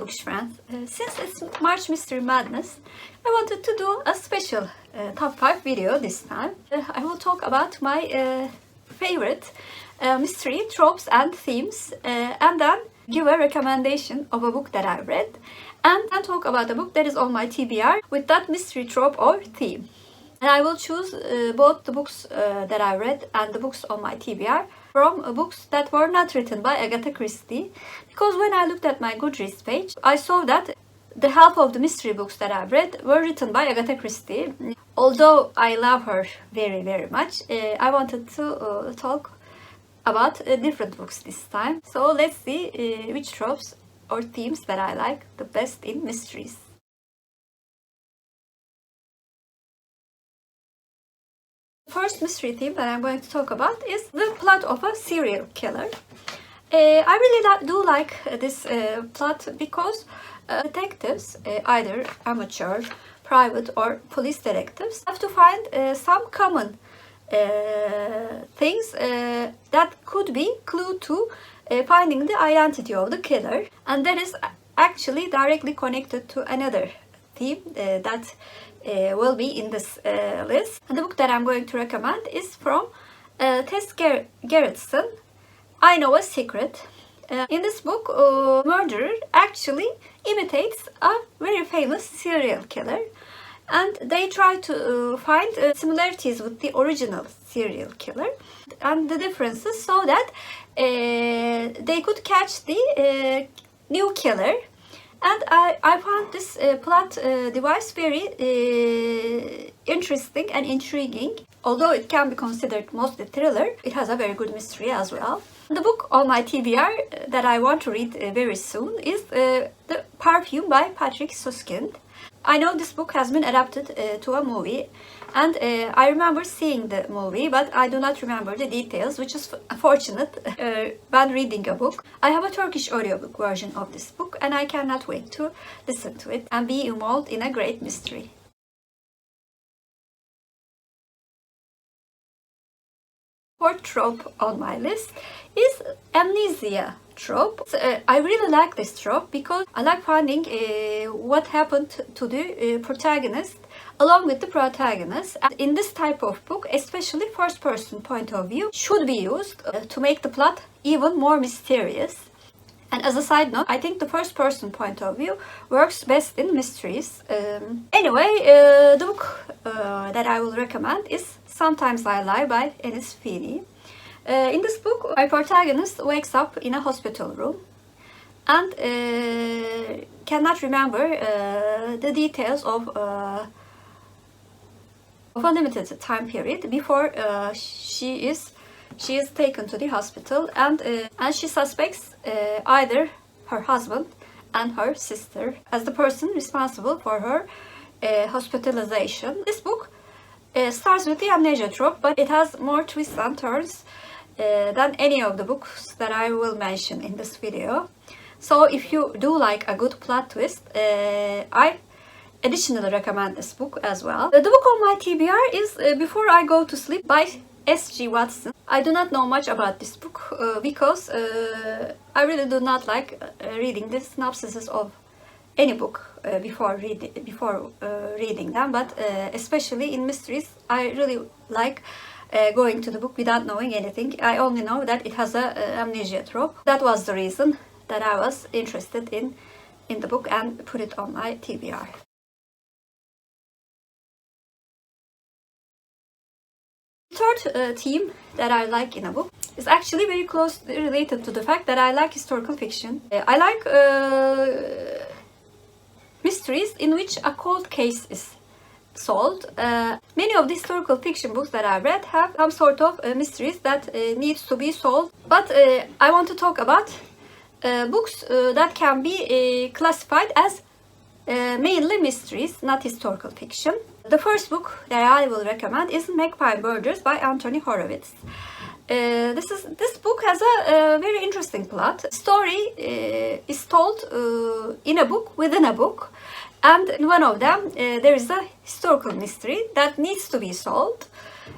Bookish friends. Since it's March Mystery Madness, I wanted to do a special top 5 video this time. I will talk about my favorite mystery tropes and themes, and then give a recommendation of a book that I read, and then talk about a book that is on my TBR with that mystery trope or theme. And I will choose both the books that I read and the books on my TBR from books that were not written by Agatha Christie, because when I looked at my Goodreads page, I saw that the half of the mystery books that I've read were written by Agatha Christie. Although I love her very, very much, I wanted to talk about different books this time. So let's see which tropes or themes that I like the best in mysteries. First mystery theme that I'm going to talk about is the plot of a serial killer. I really do like this plot because detectives, either amateur, private or police detectives, have to find some common things that could be clue to finding the identity of the killer, and that is actually directly connected to another theme that will be in this list. And the book that I'm going to recommend is from Tess Gerritsen, I Know a Secret. In this book, murderer actually imitates a very famous serial killer, and they try to find similarities with the original serial killer and the differences so that they could catch the new killer. And I found this plot device very interesting and intriguing. Although it can be considered mostly thriller, it has a very good mystery as well. The book on my TBR that I want to read very soon is the Perfume by Patrick Süskind. I know this book has been adapted to a movie, and I remember seeing the movie, but I do not remember the details, which is unfortunate when reading a book. I have a Turkish audiobook version of this book, and I cannot wait to listen to it and be involved in a great mystery. Fourth trope on my list is Amnesia trope. I really like this trope because I like finding what happened to the protagonist along with the protagonist. And in this type of book, especially first person point of view should be used to make the plot even more mysterious. And as a side note, I think the first person point of view works best in mysteries. Anyway, the book that I will recommend is Sometimes I Lie by Feeney. In this book, my protagonist wakes up in a hospital room and cannot remember the details of a limited time period before she is taken to the hospital, and she suspects either her husband and her sister as the person responsible for her hospitalization. This book starts with the amnesia trope, but it has more twists and turns than any of the books that I will mention in this video. So if you do like a good plot twist, I additionally recommend this book as well. The book on my TBR is Before I Go to Sleep by S.G. Watson. I do not know much about this book because I really do not like reading the synopsises of any book before reading them, but especially in mysteries, I really like going to the book without knowing anything. I only know that it has a amnesia trope. That was the reason that I was interested in the book and put it on my TBR. Third theme that I like in a book is actually very closely related to the fact that I like historical fiction. I like mysteries in which a cold case is solved. Many of the historical fiction books that I read have some sort of mysteries that needs to be solved, but I want to talk about books that can be classified as mainly mysteries, not historical fiction. The first book that I will recommend is Magpie Murders by Anthony Horowitz. This book has a very interesting plot. The story is told in a book within a book, and in one of them there is a historical mystery that needs to be solved,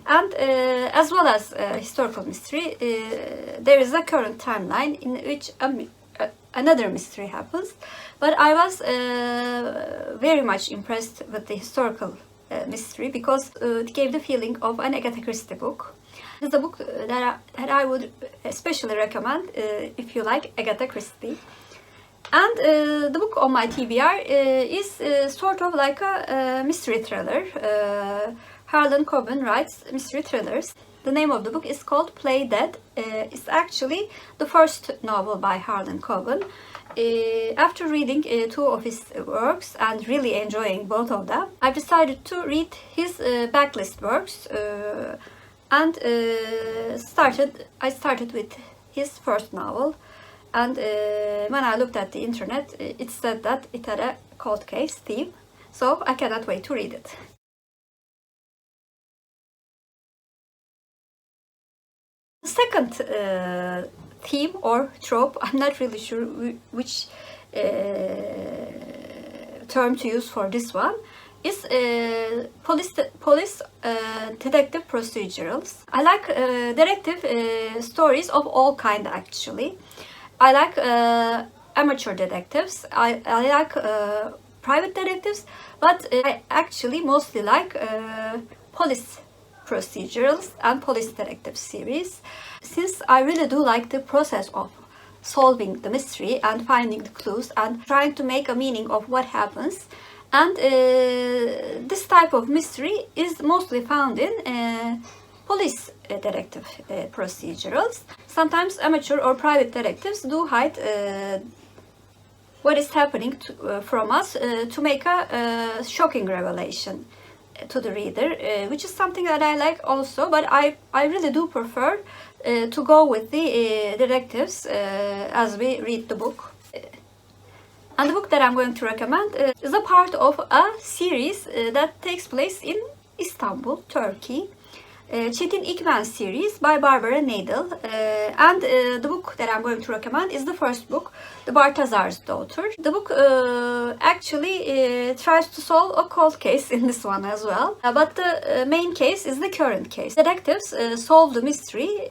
and as well as historical mystery, there is a current timeline in which another mystery happens. But I was very much impressed with the historical mystery because it gave the feeling of an Agatha Christie book. It's a book that I would especially recommend if you like Agatha Christie. And the book on my TBR is sort of like a mystery thriller. Harlan Coben writes mystery thrillers. The name of the book is called Play Dead. It's actually the first novel by Harlan Coben. After reading two of his works and really enjoying both of them, I've decided to read his backlist works and I started with his first novel. And when I looked at the internet, it said that it had a cold case theme, so I cannot wait to read it. The second theme or trope, I'm not really sure which term to use for this one, is police detective procedurals. I like detective stories of all kinds actually. I like amateur detectives, I like private detectives, but I actually mostly like police procedurals and police detective series, since I really do like the process of solving the mystery and finding the clues and trying to make a meaning of what happens. And this type of mystery is mostly found in police detective procedurals. Sometimes amateur or private detectives do hide what is happening from us to make a shocking revelation to the reader, which is something that I like also, but I really do prefer to go with the detectives as we read the book. And the book that I'm going to recommend is a part of a series that takes place in Istanbul, Turkey. Chastiny G series by Barbara Nadel, and the book that I'm going to recommend is the first book, The Balthazar's Daughter. The book actually tries to solve a cold case in this one as well, but the main case is the current case. Detectives solve the mystery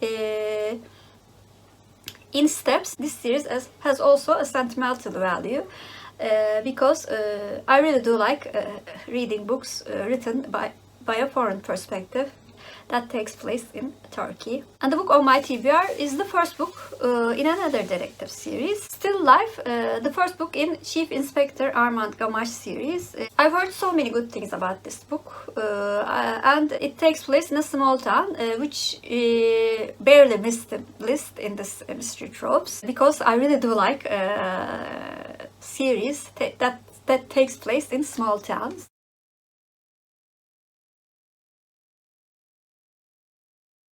in steps. This series has also a sentimental value because I really do like reading books written by a foreign perspective that takes place in Turkey. And the book on my TBR is the first book in another detective series, Still Life, the first book in Chief Inspector Armand Gamache series. I've heard so many good things about this book, and it takes place in a small town, which barely missed the list in this mystery tropes, because I really do like series that takes place in small towns.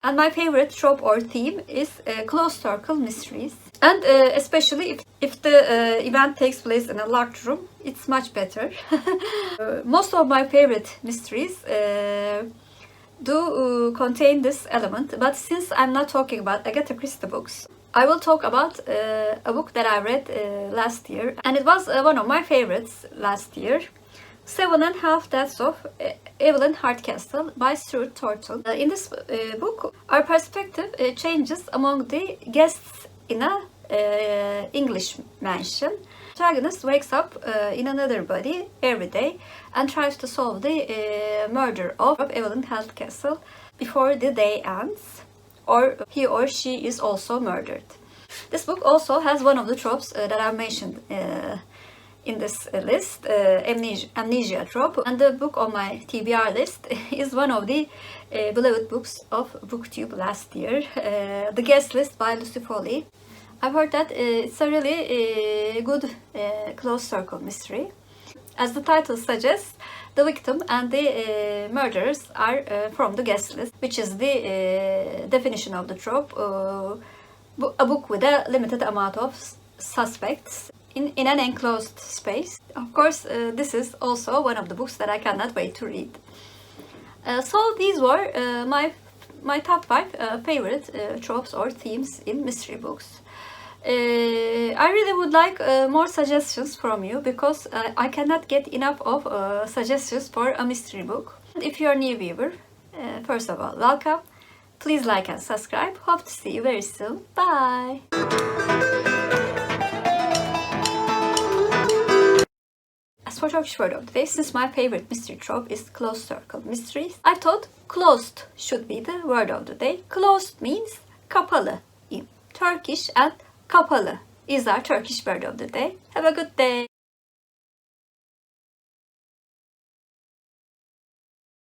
And my favorite trope or theme is closed circle mysteries. And especially if the event takes place in a locked room, it's much better. Most of my favorite mysteries do contain this element, but since I'm not talking about Agatha Christie books, I will talk about a book that I read last year, and it was one of my favorites last year. 7.5 Deaths of Evelyn Hardcastle by Stuart Torton. In this book, our perspective changes among the guests in a English mansion. The protagonist wakes up in another body every day and tries to solve the murder of Evelyn Hardcastle before the day ends, or he or she is also murdered. This book also has one of the tropes that I mentioned in this list, Amnesia trope, and the book on my TBR list is one of the beloved books of BookTube last year, The Guest List by Foley. I've heard that it's a really good closed circle mystery. As the title suggests, the victim and the murderers are from the guest list, which is the definition of the trope, a book with a limited amount of suspects in an enclosed space. Of course, this is also one of the books that I cannot wait to read. So these were my top 5 favorite tropes or themes in mystery books. I really would like more suggestions from you, because I cannot get enough of suggestions for a mystery book. If you're a new viewer, first of all, welcome. Please like and subscribe. Hope to see you very soon. Bye! Turkish word of the day. Since my favorite mystery trope is closed circle mysteries, I thought closed should be the word of the day. Closed means kapalı in Turkish, and kapalı is our Turkish word of the day. Have a good day.